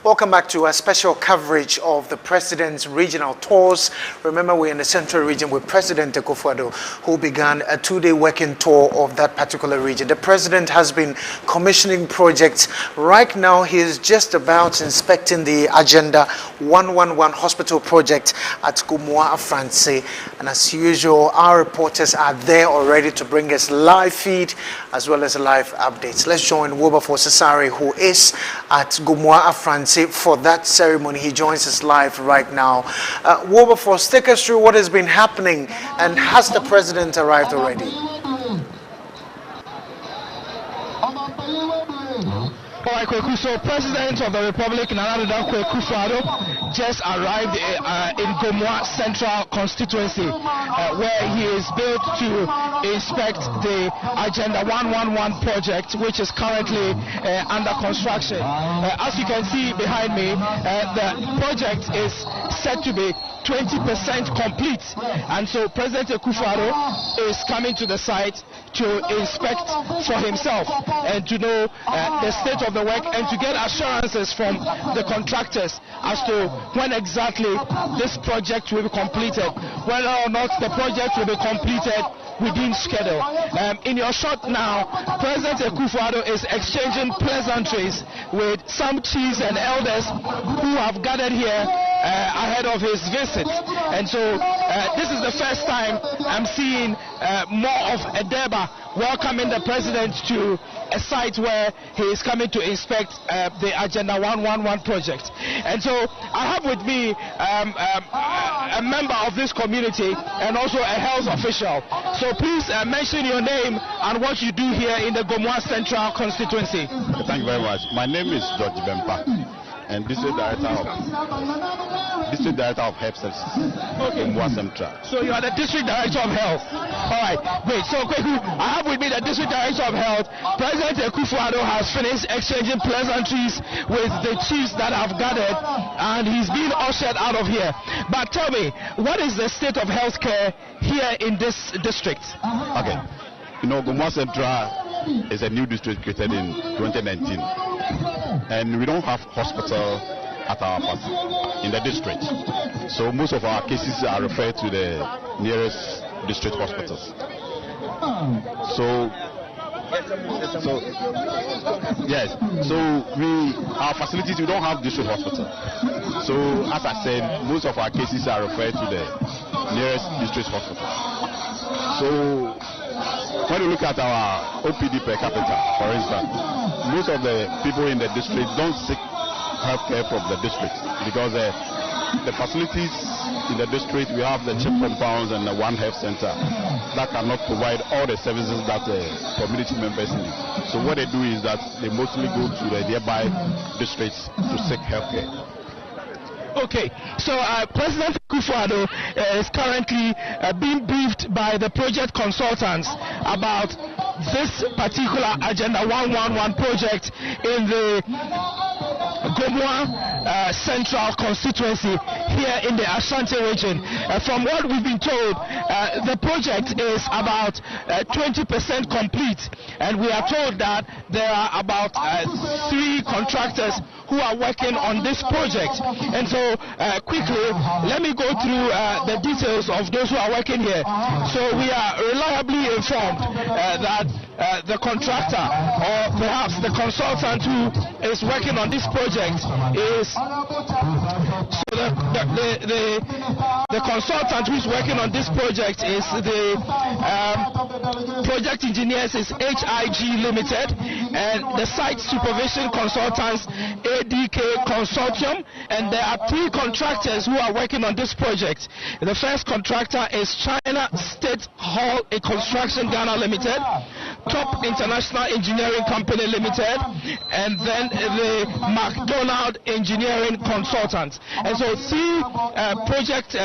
Welcome back to a special coverage of the President's regional tours. Remember, we're in the Central region with President Akufo-Addo, who began a two-day working tour of that particular region. The President has been commissioning projects. Right now, he is just about inspecting the Agenda 111 hospital project at Gomoa, Afransi. And as usual, our reporters are there already to bring us live feed as well as live updates. Let's join Wilberforce Cesare, who is at Gomoa, Afransi, for that ceremony. He joins us live right now. Wilberforce, take us through what has been happening, and has the President arrived already? So, President of the Republic, Akufo-Addo, just arrived in Gomoa Central constituency, where he is built to inspect the Agenda 111 project, which is currently under construction. As you can see behind me, the project is said to be 20% complete, and so President Akufo-Addo is coming to the site to inspect for himself and to know the state of the work and to get assurances from the contractors as to when exactly this project will be completed, whether or not the project will be completed within schedule. In your shot now, President Akufo-Addo is exchanging pleasantries with some chiefs and elders who have gathered here ahead of his visit. And so this is the first time I'm seeing more of a Deba welcoming the President to a site where he is coming to inspect the Agenda 111 project. And so I have with me a member of this community and also a health official. So please mention your name and what you do here in the Gomoa Central constituency. Thank you very much. My name is George Bempa, and District Director of Health Services. Okay. Gomoa Central. So you are the District Director of Health. All right, great. So I have with me the District Director of Health. President Akufo-Addo has finished exchanging pleasantries with the chiefs that have gathered, and he's being ushered out of here. But tell me, what is the state of healthcare here in this district? Okay. You know, Gomoa Central is a new district created in 2019, and we don't have hospital at our in the district. So most of our cases are referred to the nearest district hospitals. So our facilities, we don't have district hospital. So as I said, most of our cases are referred to the nearest district hospital. So when you look at our OPD per capita, for instance, most of the people in the district don't seek healthcare from the district because the facilities in the district, we have the chip compounds and the one health center that cannot provide all the services that the community members need. So what they do is that they mostly go to the nearby districts to seek healthcare. Okay, so President Akufo-Addo is currently being briefed by the project consultants about this particular Agenda 111 project in the Gomoa Central constituency here in the Ashanti region. From what we've been told, the project is about 20% complete, and we are told that there are about 3 contractors who are working on this project. And so quickly, let me go through the details of those who are working here. So we are reliably informed that the contractor, or perhaps the consultant who is working on this project, is the consultant who is working on this project is the project engineers is HIG Limited, and the site supervision consultants ADK Consortium, and there are 3 contractors who are working on this project. The first contractor is China State Hall Construction Ghana Limited, Top International Engineering Company Limited, and then the McDonald Engineering Consultants. And so 3 project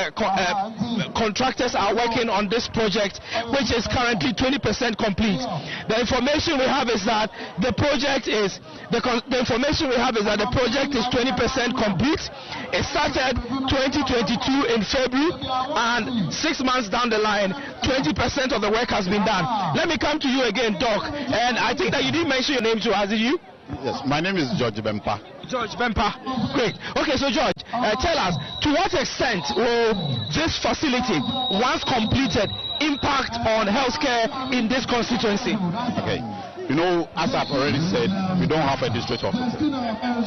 contractors are working on this project, which is currently 20% complete. The information we have is that the project is 20% complete. It started 2022 in February, and 6 months down the line, 20% of the work has been done. Let me come to you again, Doc, and I think that you didn't mention your name to us, did you? Yes, my name is George Bempa. George Bempa. Great. Okay, so George, tell us, to what extent will this facility, once completed, impact on healthcare in this constituency? Okay. You know, as I've already said, we don't have a district hospital.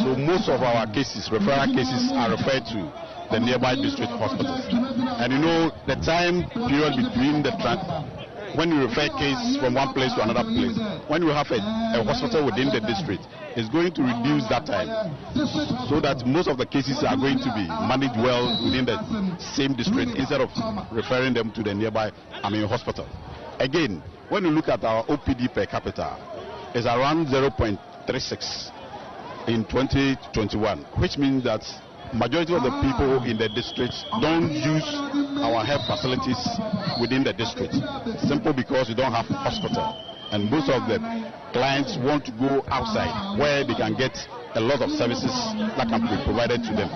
So most of our cases, referral cases, are referred to the nearby district hospitals. And you know, the time period between when you refer case from one place to another place, when you have a hospital within the district, is going to reduce that time, so that most of the cases are going to be managed well within the same district instead of referring them to the nearby hospital. Again, when you look at our OPD per capita, it's around 0.36 in 2021, which means that majority of the people in the district don't use our health facilities within the district, simply because we don't have a hospital, and most of the clients want to go outside where they can get a lot of services that can be provided to them.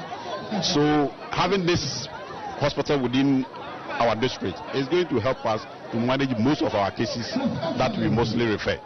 So having this hospital within our district is going to help us to manage most of our cases that we mostly refer.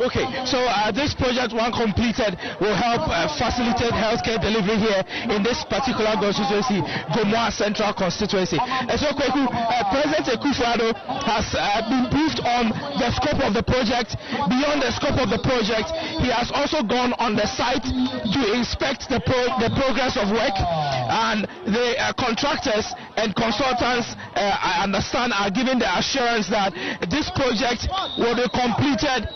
Okay, so this project, when completed, will help facilitate healthcare delivery here in this particular constituency, Gomoa Central constituency. And so, President Akufo-Addo has been briefed on the scope of the project. Beyond the scope of the project, he has also gone on the site to inspect the progress of work, and the contractors and consultants, I understand, are given the assurance that this project will be completed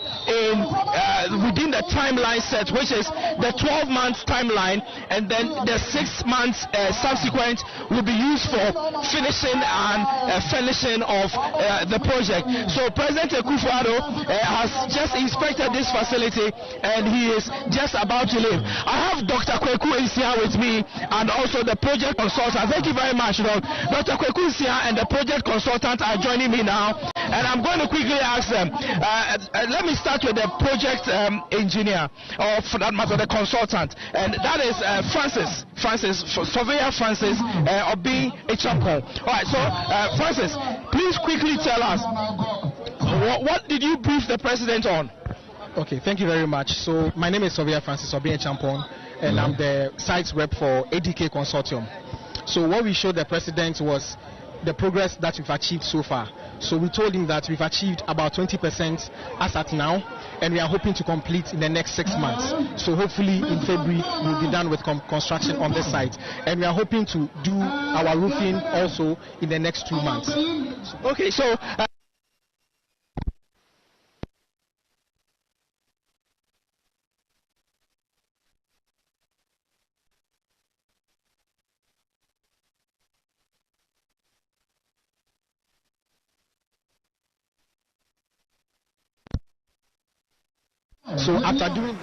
within the timeline set, which is the 12-month timeline, and then the 6 months subsequent will be used for finishing and finishing of the project. So President Akufo-Addo has just inspected this facility, and he is just about to leave. I have Dr. Kweku Nsia with me, and also the project consultant. Thank you very much, Dr. Kweku Nsia and the project consultant are joining me now, and I'm going to quickly ask them. Let me start with the project engineer, or for that matter, the consultant, and that is Surveyor Francis Obi Echampo. All right, so Francis, please quickly tell us, what did you brief the president on? Okay, thank you very much. So my name is Surveyor Francis Obi Echampo, and I'm the site rep for ADK Consortium. So what we showed the president was the progress that we've achieved so far. So we told him that we've achieved about 20% as at now, and we are hoping to complete in the next 6 months. So hopefully in February we'll be done with construction on this site, and we are hoping to do our roofing also in the next 2 months. Okay, so after doing.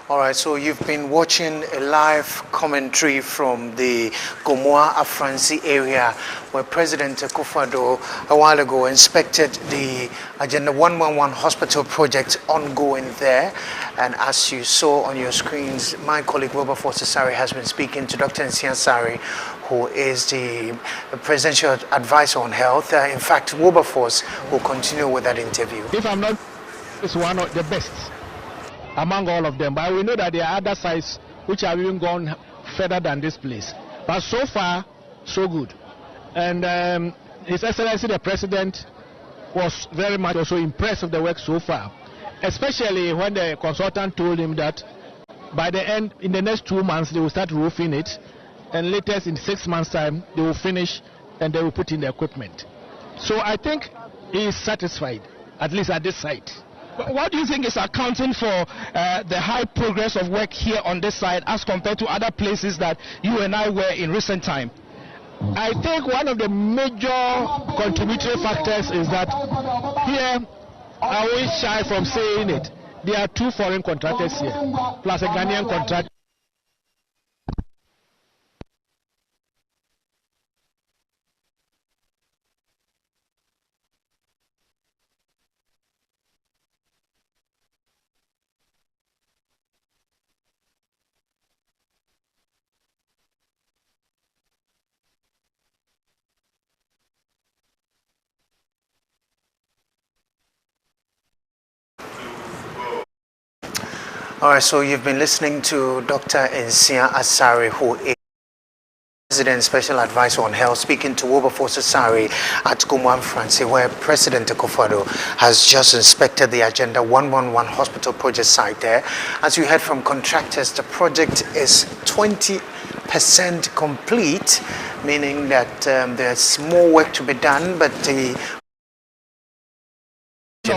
All right, so you've been watching a live commentary from the Gomoa Afransi area, where President Akufo-Addo a while ago inspected the Agenda 111 hospital project ongoing there. And as you saw on your screens, my colleague Wilberforce Asari has been speaking to Dr. Nsia Asari, who is the presidential advisor on health. In fact, Wilberforce will continue with that interview. If I'm not, it's one of the best among all of them, but we know that there are other sites which have even gone further than this place. But so far, so good. And His Excellency the President was very much also impressed with the work so far, especially when the consultant told him that by the end, in the next 2 months, they will start roofing it, and latest in 6 months' time, they will finish and they will put in the equipment. So I think he is satisfied, at least at this site. What do you think is accounting for the high progress of work here on this side as compared to other places that you and I were in recent time? I think one of the major contributory factors is that here, I always shy from saying it, there are 2 foreign contractors here, plus a Ghanaian contractor. All right, so you've been listening to Dr. Nsia Asare, who is President Special Advisor on Health, speaking to Wilberforce Asare at Gomoa, Afransi, where President Akufo-Addo has just inspected the Agenda 111 hospital project site there. As you heard from contractors, the project is 20% complete, meaning that there's more work to be done, but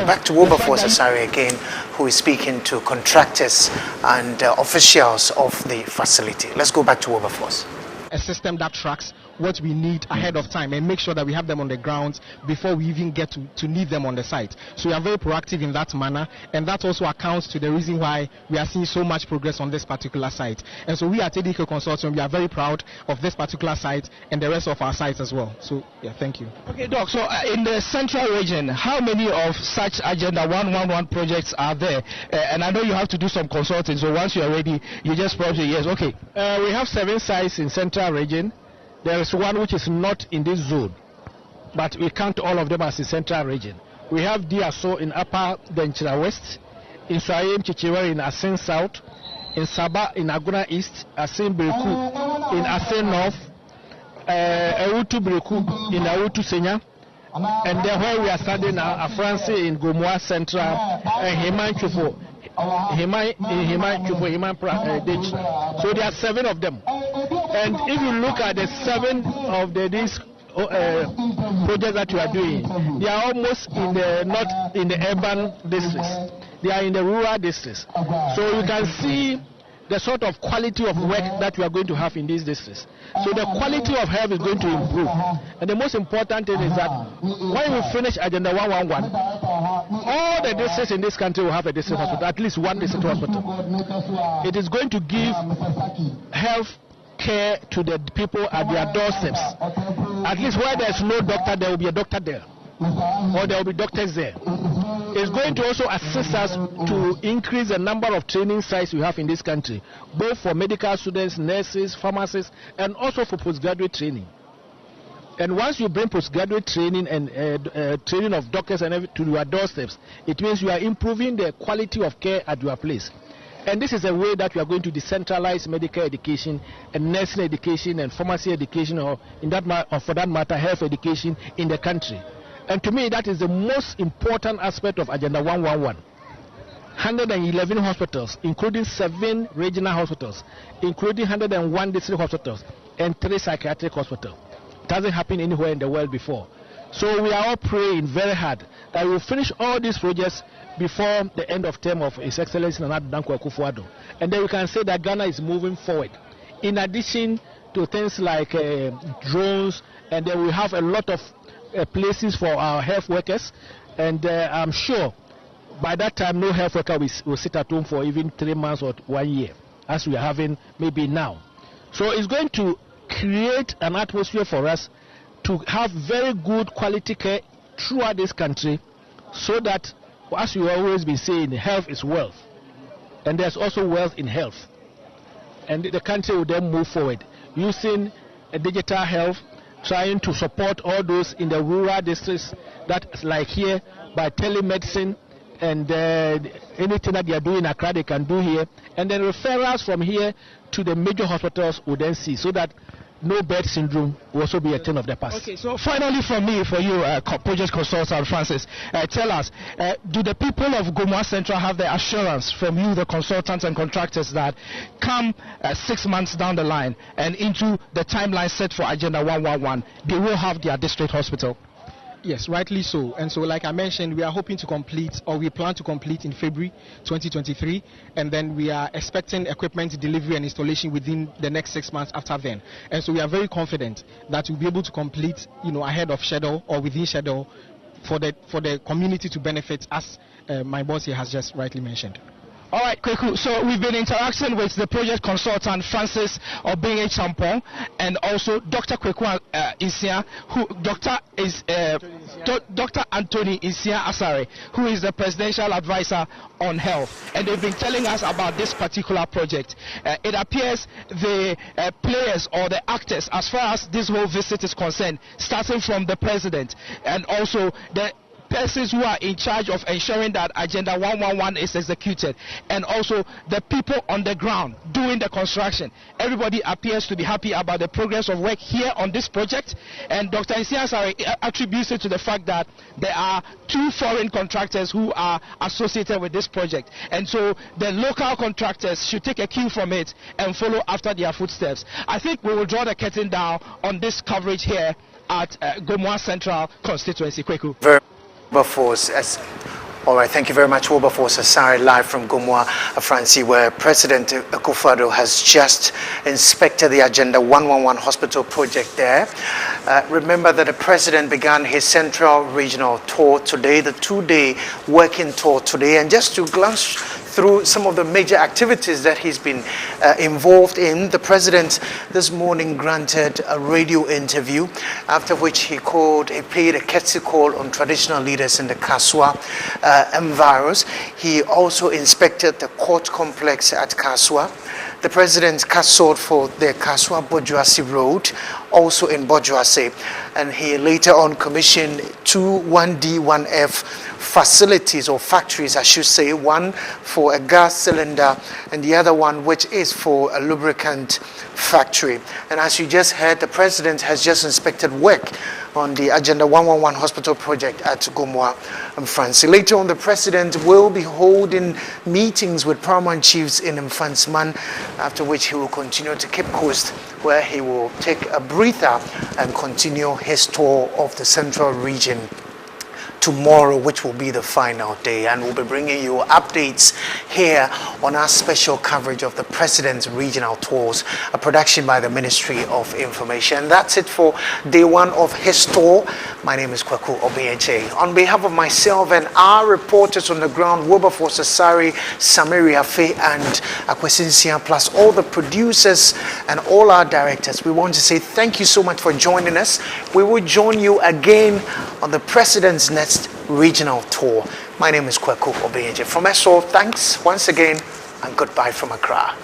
back to Wilberforce Asare again, who is speaking to contractors and officials of the facility. Let's go back to Wilberforce. A system that tracks what we need ahead of time and make sure that we have them on the ground before we even get to need them on the site. So we are very proactive in that manner, and that also accounts to the reason why we are seeing so much progress on this particular site. And so we at ADK Consortium, we are very proud of this particular site and the rest of our sites as well. So yeah, thank you. Okay, Doc, so in the central region, how many of such Agenda 111 projects are there? And I know you have to do some consulting, so once you are ready, you just probably yes. Okay. We have 7 sites in central region. There is one which is not in this zone, but we count all of them as the central region. We have DSO in Upper Denchira West, in Swayem Chichiwere in Asen South, in Sabah in Aguna East, Asen Breku in Asen North, Ewutu Breku in Ewutu Senya, and then where we are studying now, Afransi in Gomoa Central, and Himan Chufo. So there are 7 of them. And if you look at the 7 of these projects that you are doing, they are almost in the not in the urban districts. They are in the rural districts. So you can see the sort of quality of work that we are going to have in these districts. So the quality of health is going to improve. And the most important thing is that when we finish Agenda 111, all the districts in this country will have a district hospital, at least one district hospital. It is going to give health care to the people at their doorsteps. At least where there's no doctor, there will be a doctor there, or there will be doctors there. It's going to also assist us to increase the number of training sites we have in this country, both for medical students, nurses, pharmacists, and also for postgraduate training. And once you bring postgraduate training and training of doctors and everything to your doorsteps, it means you are improving the quality of care at your place. And this is a way that we are going to decentralize medical education and nursing education and pharmacy education, or for that matter, health education in the country. And to me, that is the most important aspect of Agenda 111. 111 hospitals, including 7 regional hospitals, including 101 district hospitals, and 3 psychiatric hospitals. It hasn't happened anywhere in the world before. So we are all praying very hard that we will finish all these projects before the end of term of His Excellency Nana Danko Akufo-Addo. And then we can say that Ghana is moving forward. In addition to things like drones, and then we have a lot of places for our health workers, and I'm sure by that time no health worker will sit at home for even 3 months or 1 year, as we are having maybe now. So it's going to create an atmosphere for us to have very good quality care throughout this country, so that, as we always been saying, health is wealth, and there's also wealth in health, and the country will then move forward using digital health, trying to support all those in the rural districts, that like here by telemedicine, and anything that they are doing in Accra they can do here, and then referrals from here to the major hospitals will then see, so that no bed syndrome will also be a thing of the past. Okay, so finally for you, project consultant Francis, tell us, do the people of Gomoa Central have the assurance from you, the consultants and contractors, that come 6 months down the line and into the timeline set for Agenda 111, they will have their district hospital? Yes, rightly so. And so, like I mentioned, we are hoping to complete, or we plan to complete in February 2023, and then we are expecting equipment delivery and installation within the next 6 months after then. And so we are very confident that we'll be able to complete, ahead of schedule or within schedule for the community to benefit, as my boss here has just rightly mentioned. All right, Kweku. So we've been interacting with the project consultant Francis Obinge Champong, and also Dr. Kweku Nsia, Dr. Anthony Nsia Asare, who is the presidential advisor on health, and they've been telling us about this particular project. It appears the players or the actors, as far as this whole visit is concerned, starting from the president and also the persons who are in charge of ensuring that Agenda 111 is executed, and also the people on the ground doing the construction. Everybody appears to be happy about the progress of work here on this project, and Dr. Isiansari attributes it to the fact that there are 2 foreign contractors who are associated with this project, and so the local contractors should take a cue from it and follow after their footsteps. I think we will draw the curtain down on this coverage here at Gomoa Central Constituency. Kweku. All right, thank you very much, Wilberforce Asare, live from Gomoa, Afransi, where President Akufo-Addo has just inspected the Agenda 111 hospital project there. Remember that the President began his Central Regional tour today, the 2-day working tour today, and just to glance through some of the major activities that he's been involved in, the President this morning granted a radio interview, after which he paid a courtesy call on traditional leaders in the Kaswa environs. He also inspected the court complex at Kaswa. The President castled for the Kaswa-Bojuase Road, also in Bojuase, and he later on commissioned 2 1D, 1F facilities or factories, I should say, one for a gas cylinder and the other one which is for a lubricant factory. And as you just heard, the President has just inspected work on the Agenda 111 hospital project at Gomoa Afransi. Later on, the President will be holding meetings with paramount chiefs in Mfansman, after which he will continue to Cape Coast, where he will take a breather and continue his tour of the central region tomorrow, which will be the final day, and we'll be bringing you updates here on our special coverage of the President's regional tours, a production by the Ministry of Information. That's it for day 1 of his tour. My name is Akufo-Addo. On behalf of myself and our reporters on the ground, Wilberforce Asare, Samiri Afe, and Akwesinsia, plus all the producers and all our directors, we want to say thank you so much for joining us. We will join you again on the President's next regional tour. My name is Akufo-Addo. From us all, thanks once again and goodbye from Accra.